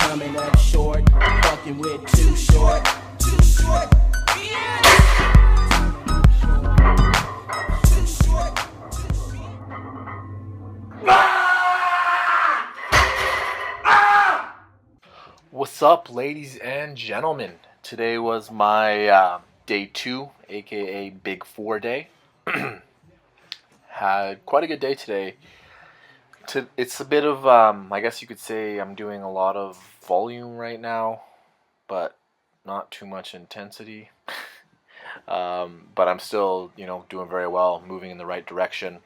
coming up short, fucking with Too Short. Too Short. What's up, ladies and gentlemen? Today was my day 2, aka Big 4 day. Had quite a good day today. It's a bit of, I guess you could say I'm doing a lot of volume right now, but not too much intensity. But I'm still, doing very well, moving in the right direction.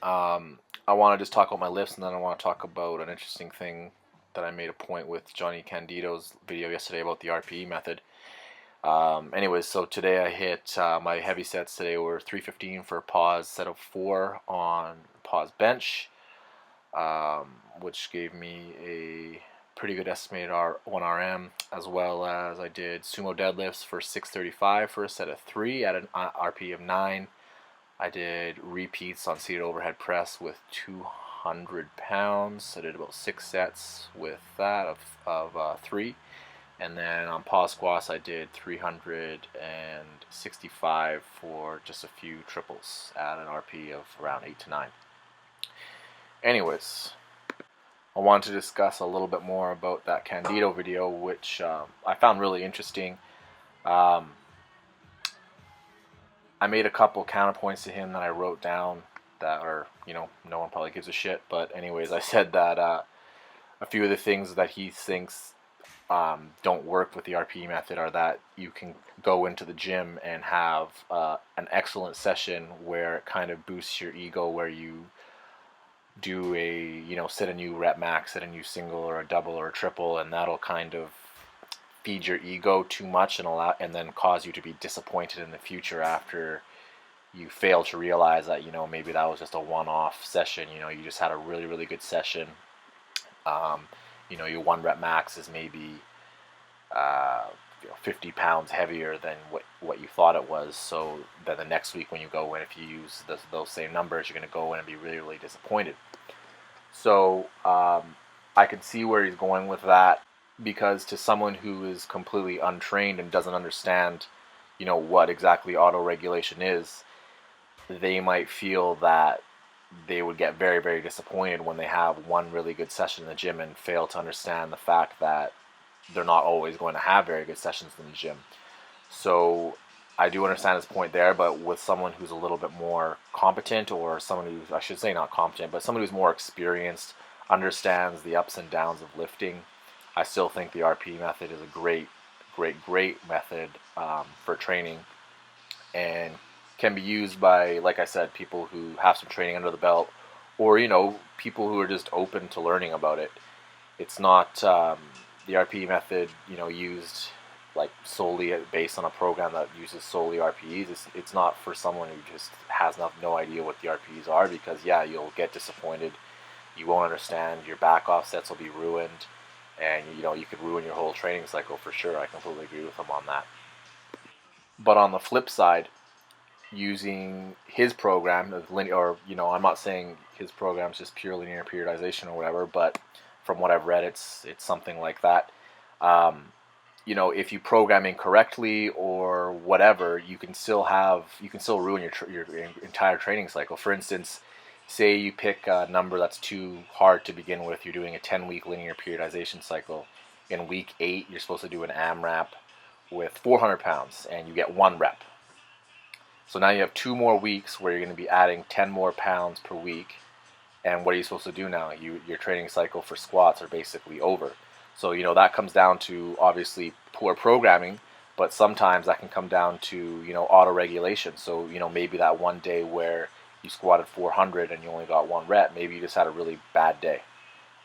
I want to just talk about my lifts, and then I want to talk about an interesting thing that I made a point with Johnny Candido's video yesterday about the RPE method. Anyways, so today I hit my heavy sets today were 315 for a pause set of 4 on pause bench, which gave me a pretty good estimated 1RM, as well as I did sumo deadlifts for 635 for a set of 3 at an RPE of 9. I did repeats on seated overhead press with 200 pounds. I did about 6 sets with that of 3. And then on pause squats I did 365 for just a few triples at an RP of around 8 to 9. Anyways, I wanted to discuss a little bit more about that Candido video, which I found really interesting. I made a couple counterpoints to him that I wrote down that are, no one probably gives a shit. But anyways, I said that a few of the things that he thinks don't work with the RPE method are that you can go into the gym and have an excellent session where it kind of boosts your ego, where you do a, set a new rep max, set a new single or a double or a triple, and that'll kind of feed your ego too much and then cause you to be disappointed in the future after you fail to realize that maybe that was just a one-off session. You just had a really, really good session. Your 1 rep max is maybe 50 pounds heavier than what you thought it was. So then the next week when you go in, if you use those same numbers, you're going to go in and be really, really disappointed. So I can see where he's going with that, because to someone who is completely untrained and doesn't understand, what exactly auto-regulation is, they might feel that they would get very, very disappointed when they have one really good session in the gym and fail to understand the fact that they're not always going to have very good sessions in the gym. So I do understand his point there, but with someone who's a little bit more competent, or someone who's, I should say not competent, but someone who's more experienced, understands the ups and downs of lifting, I still think the RPE method is a great method for training, and can be used by, like I said, people who have some training under the belt, or people who are just open to learning about it. It's not the RPE method, used like solely based on a program that uses solely RPEs. It's not for someone who just has no idea what the RPEs are, because you'll get disappointed, you won't understand, your back off sets will be ruined, and you could ruin your whole training cycle for sure. I completely agree with him on that. But on the flip side, using his program of linear, I'm not saying his program is just pure linear periodization or whatever, but from what I've read, it's something like that. If you program incorrectly or whatever, you can still ruin your entire training cycle. For instance, say you pick a number that's too hard to begin with. You're doing a 10-week linear periodization cycle. In week 8, you're supposed to do an AMRAP with 400 pounds, and you get 1 rep. So now you have 2 more weeks where you're going to be adding 10 more pounds per week. And what are you supposed to do now? Your training cycle for squats are basically over. So that comes down to obviously poor programming, but sometimes that can come down to auto-regulation. So maybe that one day where you squatted 400 and you only got 1 rep, maybe you just had a really bad day.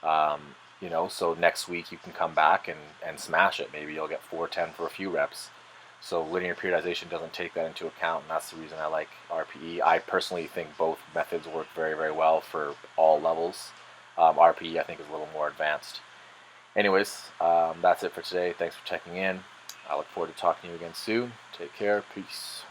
So next week you can come back and smash it. Maybe you'll get 410 for a few reps. So linear periodization doesn't take that into account, and that's the reason I like RPE. I personally think both methods work very, very well for all levels. RPE, I think, is a little more advanced. Anyways, that's it for today. Thanks for checking in. I look forward to talking to you again soon. Take care. Peace.